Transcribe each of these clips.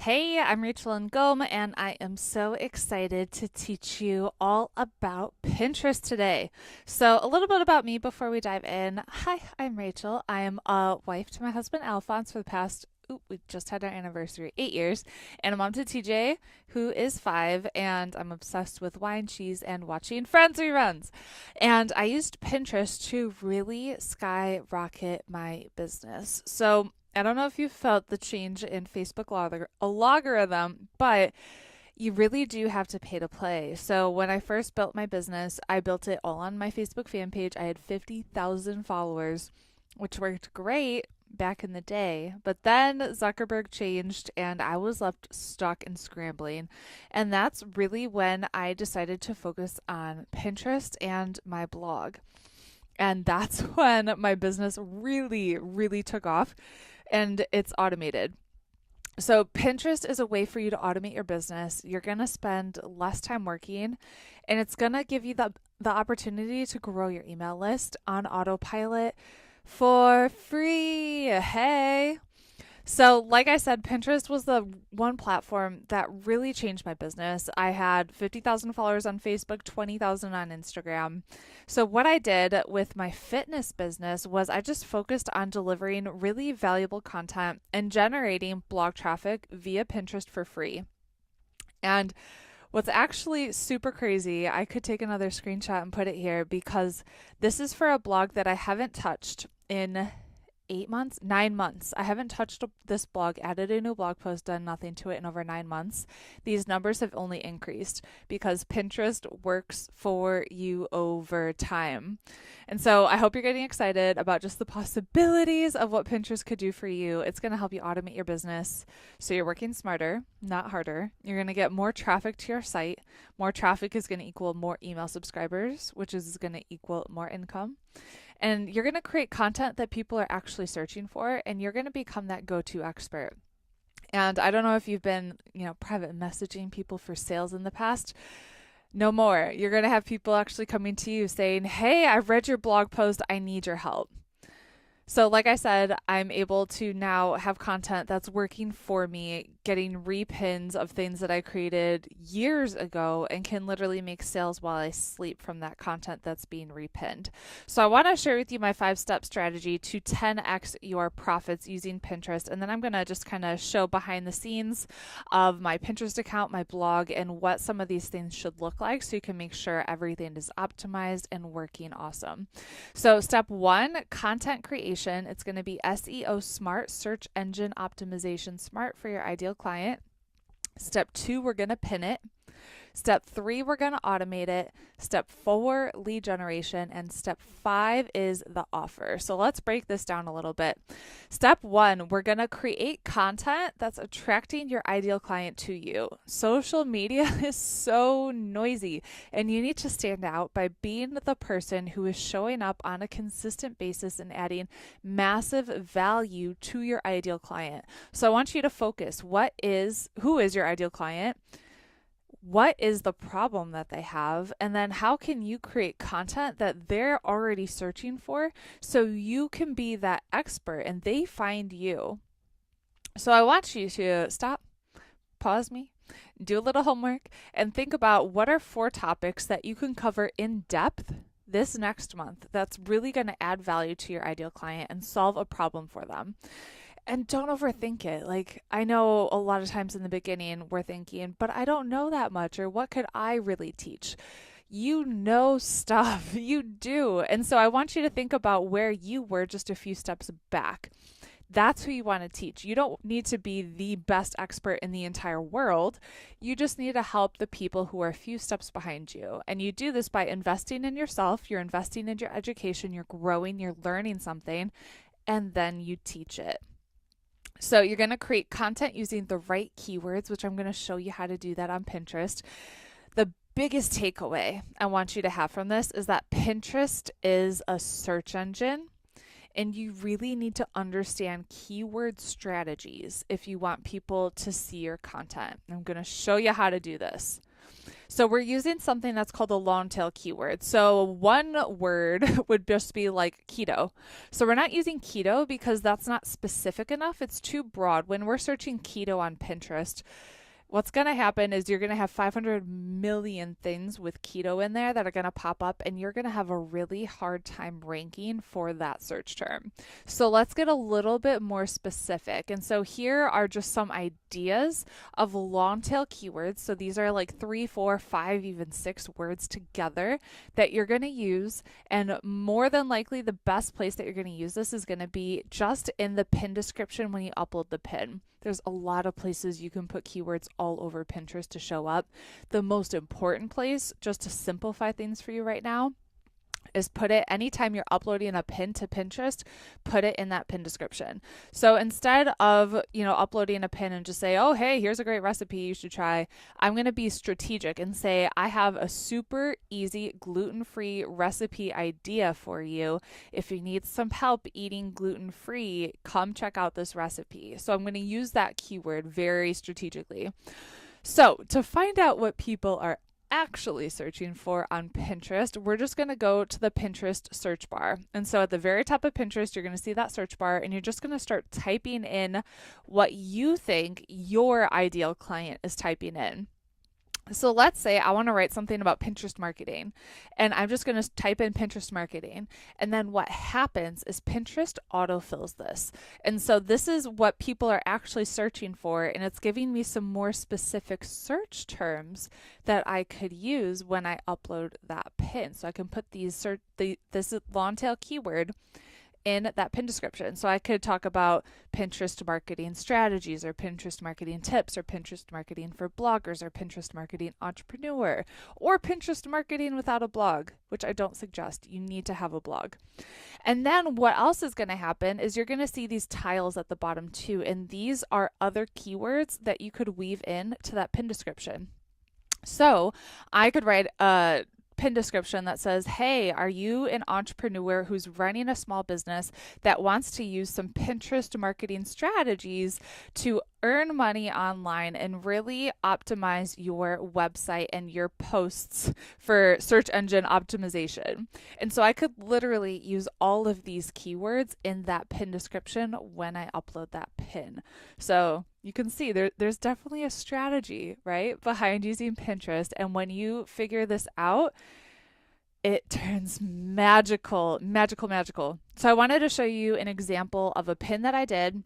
Hey, I'm Rachel Ngom, and I am so excited to teach you all about Pinterest today. So, a little bit about me before we dive in. Hi, I'm Rachel. I am a wife to my husband Alphonse for the past, we just had our anniversary, 8 years, and a mom to TJ, who is 5, and I'm obsessed with wine, cheese, and watching Friends reruns. And I used Pinterest to really skyrocket my business. So, I don't know if you felt the change in Facebook logarithm, but you really do have to pay to play. So when I first built my business, I built it all on my Facebook fan page. I had 50,000 followers, which worked great back in the day. But then Zuckerberg changed and I was left stuck and scrambling. And that's really when I decided to focus on Pinterest and my blog. And that's when my business really, really took off and it's automated. So, Pinterest is a way for you to automate your business. You're going to spend less time working, and it's going to give you the opportunity to grow your email list on autopilot for free. Hey. So, like I said, Pinterest was the one platform that really changed my business. I had 50,000 followers on Facebook, 20,000 on Instagram. So, what I did with my fitness business was I just focused on delivering really valuable content and generating blog traffic via Pinterest for free. And what's actually super crazy, I could take another screenshot and put it here because this is for a blog that I haven't touched in 8 months, 9 months. I haven't touched this blog, added a new blog post, done nothing to it in over 9 months. These numbers have only increased because Pinterest works for you over time. And so I hope you're getting excited about just the possibilities of what Pinterest could do for you. It's going to help you automate your business so you're working smarter, not harder. You're going to get more traffic to your site. More traffic is going to equal more email subscribers, which is going to equal more income. And you're going to create content that people are actually searching for, and you're going to become that go-to expert. And I don't know if you've been, private messaging people for sales in the past. No more. You're going to have people actually coming to you saying, "Hey, I've read your blog post. I need your help." So, like I said, I'm able to now have content that's working for me, getting repins of things that I created years ago and can literally make sales while I sleep from that content that's being repinned. So, I want to share with you my 5 step strategy to 10x your profits using Pinterest. And then I'm going to just kind of show behind the scenes of my Pinterest account, my blog, and what some of these things should look like so you can make sure everything is optimized and working awesome. So, step 1, content creation. It's going to be SEO smart, search engine optimization smart for your ideal client. Step 2, we're going to pin it. Step 3, we're going to automate it. Step 4, lead generation. And step 5 is the offer. So let's break this down a little bit. Step 1, we're going to create content that's attracting your ideal client to you. Social media is so noisy, and you need to stand out by being the person who is showing up on a consistent basis and adding massive value to your ideal client. So I want you to focus. Who is your ideal client? What is the problem that they have, and then how can you create content that they're already searching for so you can be that expert and they find you. So I want you to stop, pause me, do a little homework, and think about what are 4 topics that you can cover in depth this next month that's really going to add value to your ideal client and solve a problem for them. And don't overthink it. Like, I know a lot of times in the beginning we're thinking, but I don't know that much, or what could I really teach? You know stuff, you do. And so I want you to think about where you were just a few steps back. That's who you want to teach. You don't need to be the best expert in the entire world. You just need to help the people who are a few steps behind you. And you do this by investing in yourself. You're investing in your education. You're growing. You're learning something. And then you teach it. So you're going to create content using the right keywords, which I'm going to show you how to do that on Pinterest. The biggest takeaway I want you to have from this is that Pinterest is a search engine, and you really need to understand keyword strategies if you want people to see your content. I'm going to show you how to do this. So we're using something that's called a long tail keyword. So one word would just be like keto. So we're not using keto because that's not specific enough. It's too broad. When we're searching keto on Pinterest, what's going to happen is you're going to have 500 million things with keto in there that are going to pop up, and you're going to have a really hard time ranking for that search term. So let's get a little bit more specific. And so here are just some ideas of long tail keywords. So these are like 3, 4, 5, even 6 words together that you're going to use. And more than likely, the best place that you're going to use this is going to be just in the pin description when you upload the pin. There's a lot of places you can put keywords all over Pinterest to show up. The most important place, just to simplify things for you right now, is put it anytime you're uploading a pin to Pinterest, put it in that pin description. So instead of, uploading a pin and just say, oh, hey, here's a great recipe you should try, I'm going to be strategic and say, I have a super easy gluten-free recipe idea for you. If you need some help eating gluten-free, come check out this recipe. So I'm going to use that keyword very strategically. So to find out what people are actually searching for on Pinterest, we're just going to go to the Pinterest search bar. And so at the very top of Pinterest, you're going to see that search bar, and you're just going to start typing in what you think your ideal client is typing in. So let's say I want to write something about Pinterest marketing, and I'm just going to type in Pinterest marketing. And then what happens is Pinterest autofills this. And so this is what people are actually searching for, and it's giving me some more specific search terms that I could use when I upload that pin. So I can put this long tail keyword in that pin description. So I could talk about Pinterest marketing strategies, or Pinterest marketing tips, or Pinterest marketing for bloggers, or Pinterest marketing entrepreneur, or Pinterest marketing without a blog, which I don't suggest. You need to have a blog. And then what else is going to happen is you're going to see these tiles at the bottom too, and these are other keywords that you could weave in to that pin description. So I could write a pin description that says, hey, are you an entrepreneur who's running a small business that wants to use some Pinterest marketing strategies to earn money online and really optimize your website and your posts for search engine optimization? And so I could literally use all of these keywords in that pin description when I upload that pin. So you can see there's definitely a strategy, right, behind using Pinterest. And when you figure this out, it turns magical, magical, magical. So I wanted to show you an example of a pin that I did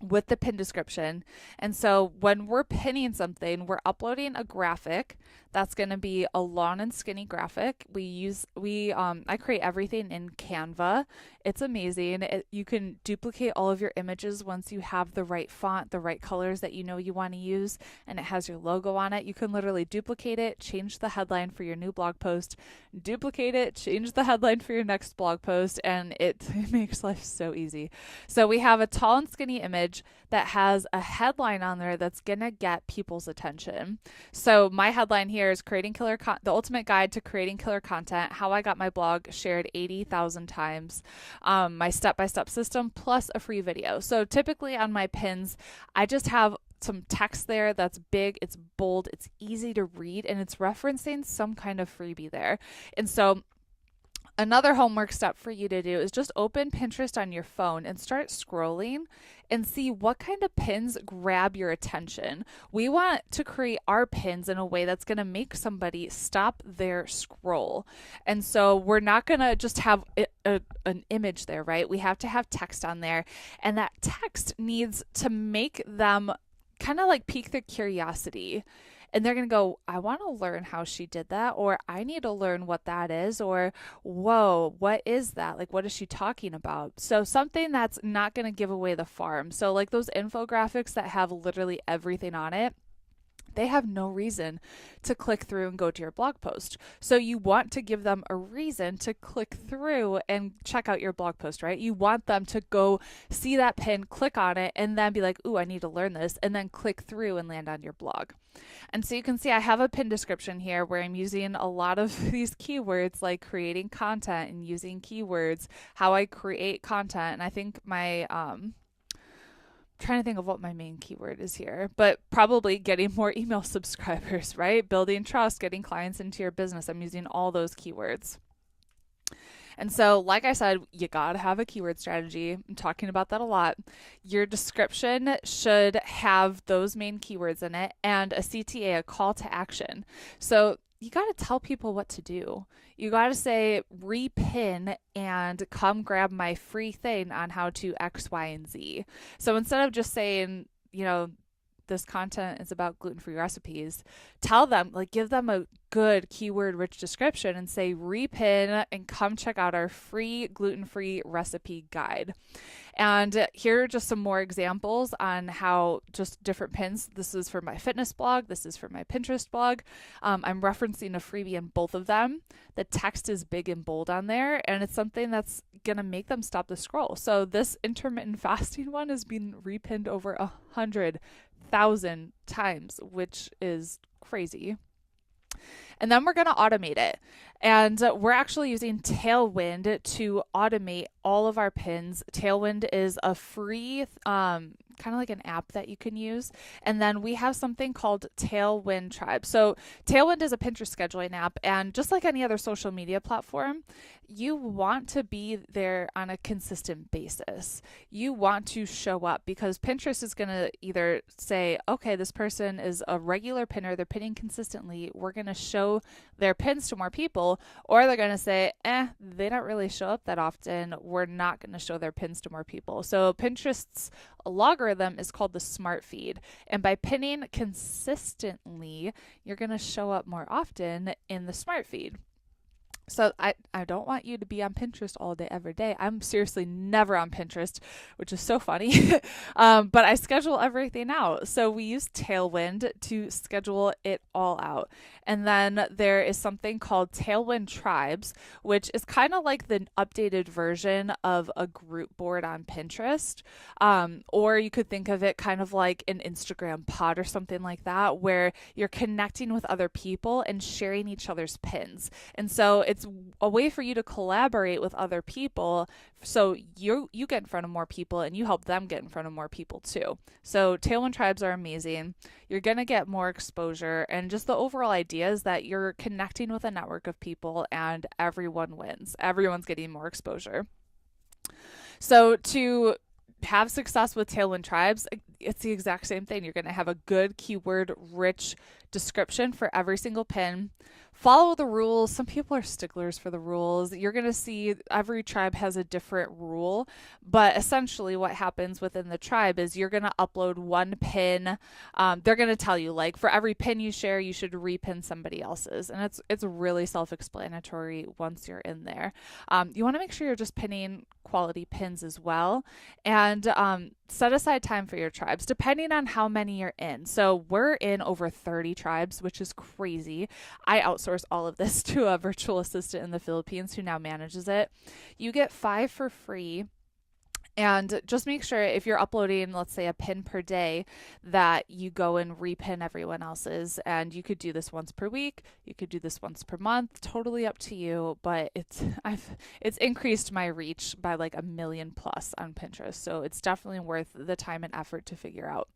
with the pin description. And so when we're pinning something, we're uploading a graphic that's going to be a long and skinny graphic. I create everything in Canva. It's amazing. You can duplicate all of your images once you have the right font, the right colors that you want to use, and it has your logo on it. You can literally duplicate it, change the headline for your new blog post, duplicate it, change the headline for your next blog post, and it makes life so easy. So we have a tall and skinny image that has a headline on there that's going to get people's attention. So my headline here is the ultimate guide to creating killer content, how I got my blog shared 80,000 times, my step-by-step system, plus a free video. So typically on my pins, I just have some text there that's big, it's bold, it's easy to read, and it's referencing some kind of freebie there. And so another homework step for you to do is just open Pinterest on your phone and start scrolling and see what kind of pins grab your attention. We want to create our pins in a way that's going to make somebody stop their scroll. And so we're not going to just have an image there, right? We have to have text on there, and that text needs to make them kind of like pique their curiosity. And they're going to go, I want to learn how she did that, or I need to learn what that is, or whoa, what is that? Like, what is she talking about? So something that's not going to give away the farm. So like those infographics that have literally everything on it, they have no reason to click through and go to your blog post. So you want to give them a reason to click through and check out your blog post, right? You want them to go see that pin, click on it, and then be like, ooh, I need to learn this, and then click through and land on your blog. And so you can see I have a pin description here where I'm using a lot of these keywords, like creating content and using keywords, how I create content. And I think my trying to think of what my main keyword is here, but probably getting more email subscribers, right? Building trust, getting clients into your business. I'm using all those keywords. And so, like I said, you got to have a keyword strategy. I'm talking about that a lot. Your description should have those main keywords in it and a CTA, a call to action. So, you got to tell people what to do. You got to say, repin and come grab my free thing on how to X, Y, and Z. So, instead of just saying, this content is about gluten-free recipes, tell them, like, give them a good keyword rich description and say repin and come check out our free gluten-free recipe guide. And here are just some more examples on how just different pins. This is for my fitness blog. This is for my Pinterest blog. I'm referencing a freebie in both of them. The text is big and bold on there, and it's something that's going to make them stop the scroll. So this intermittent fasting one has been repinned over 100,000 times, which is crazy. And then we're going to automate it. And we're actually using Tailwind to automate all of our pins. Tailwind is a free, kind of like an app that you can use. And then we have something called Tailwind Tribe. So Tailwind is a Pinterest scheduling app. And just like any other social media platform, you want to be there on a consistent basis. You want to show up because Pinterest is going to either say, okay, this person is a regular pinner, they're pinning consistently, we're going to show their pins to more people, or they're going to say, they don't really show up that often, we're not going to show their pins to more people. So Pinterest's logarithm is called the smart feed. And by pinning consistently, you're going to show up more often in the smart feed. So I don't want you to be on Pinterest all day, every day. I'm seriously never on Pinterest, which is so funny. But I schedule everything out. So we use Tailwind to schedule it all out. And then there is something called Tailwind Tribes, which is kind of like the updated version of a group board on Pinterest. Or you could think of it kind of like an Instagram pod or something like that, where you're connecting with other people and sharing each other's pins. And so it's a way for you to collaborate with other people, so you get in front of more people and you help them get in front of more people too. So Tailwind Tribes are amazing. You're going to get more exposure, and just the overall idea is that you're connecting with a network of people and everyone wins. Everyone's getting more exposure. So to have success with Tailwind Tribes, it's the exact same thing. You're going to have a good keyword rich description for every single pin. Follow the rules. Some people are sticklers for the rules. You're going to see every tribe has a different rule, but essentially what happens within the tribe is you're going to upload one pin. They're going to tell you, like, for every pin you share, you should repin somebody else's. And it's really self-explanatory once you're in there. You want to make sure you're just pinning quality pins as well. And set aside time for your tribes, depending on how many you're in. So we're in over 30 tribes, which is crazy. I outsource all of this to a virtual assistant in the Philippines who now manages it. You get 5 for free. And just make sure if you're uploading, let's say, a pin per day, that you go and repin everyone else's. And you could do this once per week. You could do this once per month. Totally up to you. But it's increased my reach by like 1 million plus on Pinterest. So it's definitely worth the time and effort to figure out.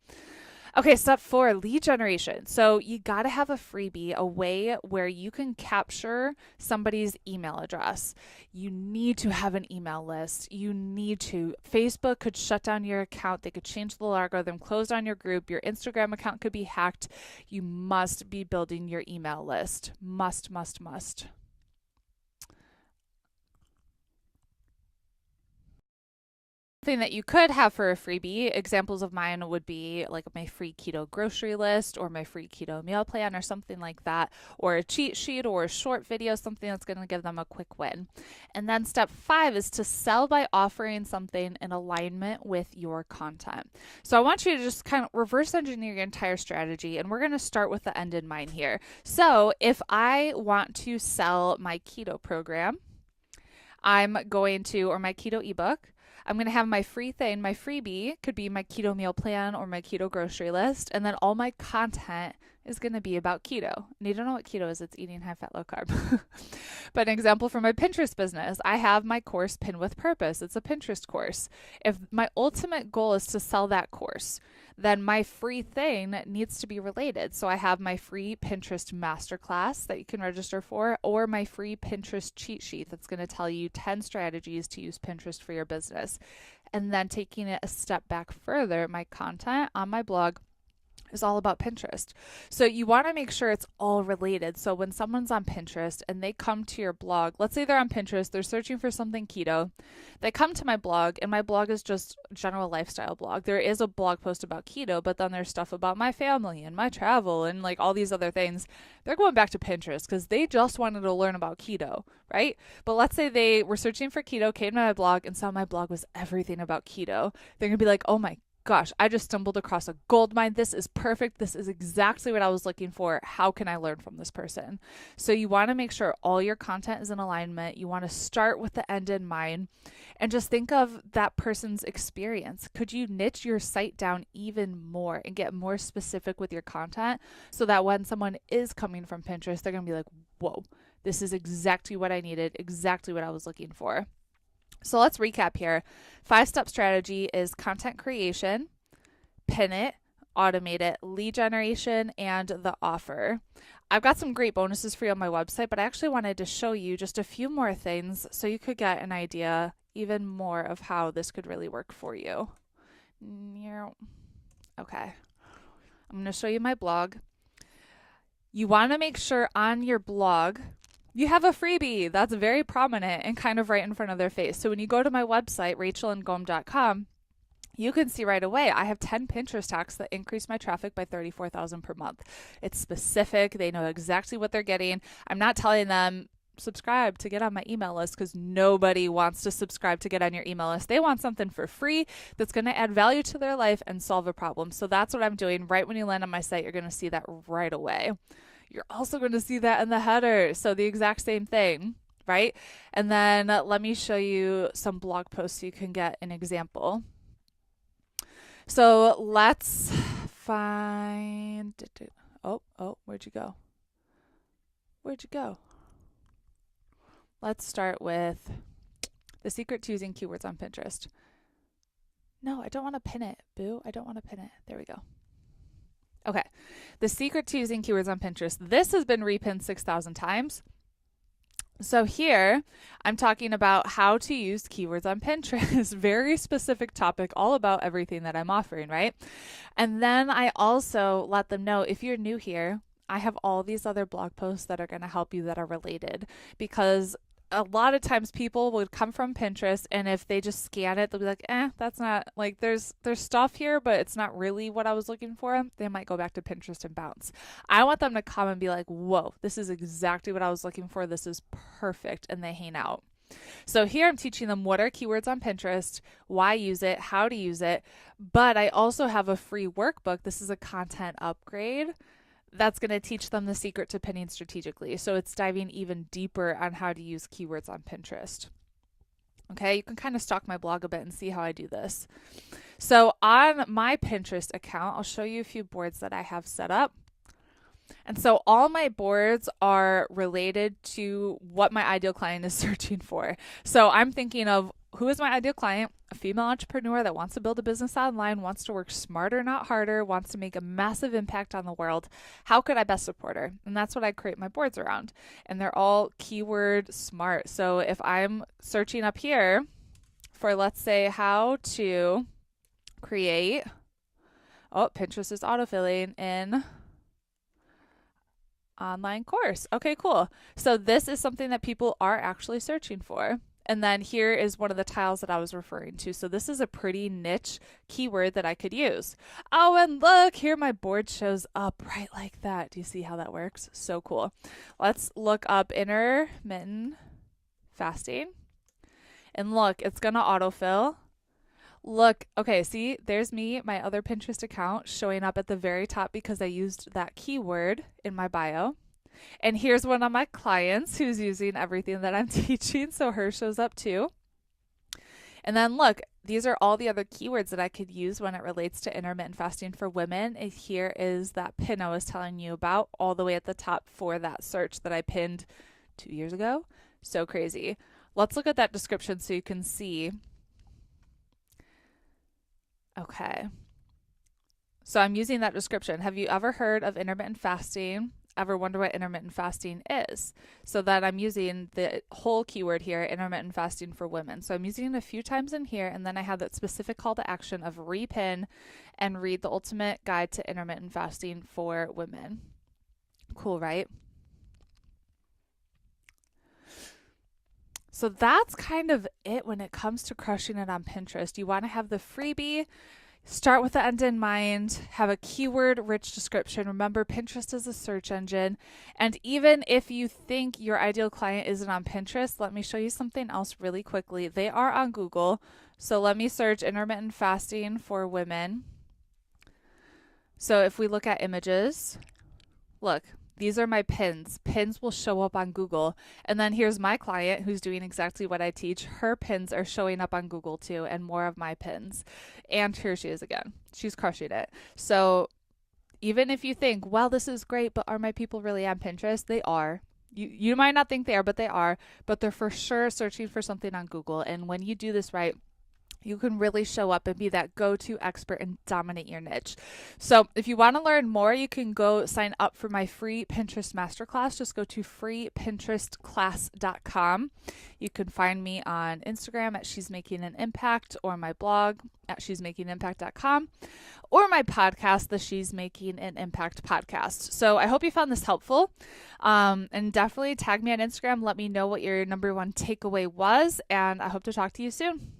Okay, step 4, lead generation. So you got to have a freebie, a way where you can capture somebody's email address. You need to have an email list. You need to. Facebook could shut down your account. They could change the algorithm, close down your group. Your Instagram account could be hacked. You must be building your email list. Must, must, must. Thing that you could have for a freebie, examples of mine would be like my free keto grocery list or my free keto meal plan or something like that, or a cheat sheet or a short video, something that's going to give them a quick win. And then step 5 is to sell by offering something in alignment with your content. So I want you to just kind of reverse engineer your entire strategy, and we're going to start with the end in mind here. So if I want to sell my keto program, or my keto ebook, I'm going to have my free thing, my freebie could be my keto meal plan or my keto grocery list. And then all my content is going to be about keto. And you don't know what keto is, it's eating high fat, low carb. But an example for my Pinterest business, I have my course Pin with Purpose. It's a Pinterest course. If my ultimate goal is to sell that course, then my free thing needs to be related. So I have my free Pinterest masterclass that you can register for, or my free Pinterest cheat sheet that's going to tell you 10 strategies to use Pinterest for your business. And then taking it a step back further, my content on my blog is all about Pinterest. So you want to make sure it's all related. So when someone's on Pinterest and they come to your blog, let's say they're on Pinterest, they're searching for something keto. They come to my blog, and my blog is just a general lifestyle blog. There is a blog post about keto, but then there's stuff about my family and my travel and like all these other things. They're going back to Pinterest because they just wanted to learn about keto, right? But let's say they were searching for keto, came to my blog, and saw my blog was everything about keto. They're going to be like, oh my gosh, I just stumbled across a gold mine. This is perfect. This is exactly what I was looking for. How can I learn from this person? So you want to make sure all your content is in alignment. You want to start with the end in mind and just think of that person's experience. Could you niche your site down even more and get more specific with your content so that when someone is coming from Pinterest, they're going to be like, whoa, this is exactly what I needed, exactly what I was looking for. So let's recap here. 5-step strategy is content creation, pin it, automate it, lead generation, and the offer. I've got some great bonuses for you on my website, but I actually wanted to show you just a few more things so you could get an idea even more of how this could really work for you. Okay. I'm going to show you my blog. You want to make sure on your blog you have a freebie that's very prominent and kind of right in front of their face. So when you go to my website, rachelandngom.com, you can see right away I have 10 Pinterest hacks that increase my traffic by 34,000 per month. It's specific. They know exactly what they're getting. I'm not telling them subscribe to get on my email list because nobody wants to subscribe to get on your email list. They want something for free that's going to add value to their life and solve a problem. So that's what I'm doing. Right when you land on my site, you're going to see that right away. You're also going to see that in the header. So the exact same thing, right? And then let me show you some blog posts so you can get an example. So let's find, where'd you go? Where'd you go? Let's start with the secret to using keywords on Pinterest. No, I don't want to pin it, boo. I don't want to pin it. There we go. Okay, the secret to using keywords on Pinterest. This has been repinned 6,000 times. So here, I'm talking about how to use keywords on Pinterest. Very specific topic, all about everything that I'm offering, right? And then I also let them know, if you're new here, I have all these other blog posts that are going to help you that are related, because a lot of times people would come from Pinterest, and if they just scan it, they'll be like, that's not, like, there's stuff here, but it's not really what I was looking for. They might go back to Pinterest and bounce. I want them to come and be like, whoa, this is exactly what I was looking for. This is perfect. And they hang out. So here I'm teaching them what are keywords on Pinterest, why use it, how to use it. But I also have a free workbook. This is a content upgrade that's going to teach them the secret to pinning strategically. So it's diving even deeper on how to use keywords on Pinterest. Okay, you can kind of stalk my blog a bit and see how I do this. So on my Pinterest account, I'll show you a few boards that I have set up. And so all my boards are related to what my ideal client is searching for. So I'm thinking of, who is my ideal client? A female entrepreneur that wants to build a business online, wants to work smarter, not harder, wants to make a massive impact on the world. How could I best support her? And that's what I create my boards around. And they're all keyword smart. So if I'm searching up here for, let's say, how to create, Pinterest is autofilling in online course. Okay, cool. So this is something that people are actually searching for. And then here is one of the tiles that I was referring to. So this is a pretty niche keyword that I could use. Oh, and look, here my board shows up right like that. Do you see how that works? So cool. Let's look up intermittent fasting. And look, it's going to autofill. Look, okay, see, there's me, my other Pinterest account showing up at the very top because I used that keyword in my bio. And here's one of my clients who's using everything that I'm teaching, so her shows up too. And then look, these are all the other keywords that I could use when it relates to intermittent fasting for women. And here is that pin I was telling you about all the way at the top for that search that I pinned 2 years ago. So crazy. Let's look at that description so you can see. Okay. So I'm using that description. Have you ever heard of intermittent fasting? Ever wonder what intermittent fasting is? So that I'm using the whole keyword here, intermittent fasting for women. So I'm using it a few times in here, and then I have that specific call to action of repin and read the ultimate guide to intermittent fasting for women. Cool, right? So that's kind of it when it comes to crushing it on Pinterest. You want to have the freebie. Start with the end in mind, have a keyword-rich description. Remember, Pinterest is a search engine. And even if you think your ideal client isn't on Pinterest, let me show you something else really quickly. They are on Google. So let me search intermittent fasting for women. So if we look at images, look, these are my pins. Pins will show up on Google. And then here's my client who's doing exactly what I teach. Her pins are showing up on Google too, and more of my pins. And here she is again. She's crushing it. So even if you think, well, this is great, but are my people really on Pinterest? They are. You might not think they are, but they are. But they're for sure searching for something on Google. And when you do this right, you can really show up and be that go-to expert and dominate your niche. So if you want to learn more, you can go sign up for my free Pinterest masterclass. Just go to freepinterestclass.com. You can find me on Instagram at She's Making an Impact, or my blog at she'smakingimpact.com, or my podcast, the She's Making an Impact podcast. So I hope you found this helpful. And definitely tag me on Instagram. Let me know what your number one takeaway was, and I hope to talk to you soon.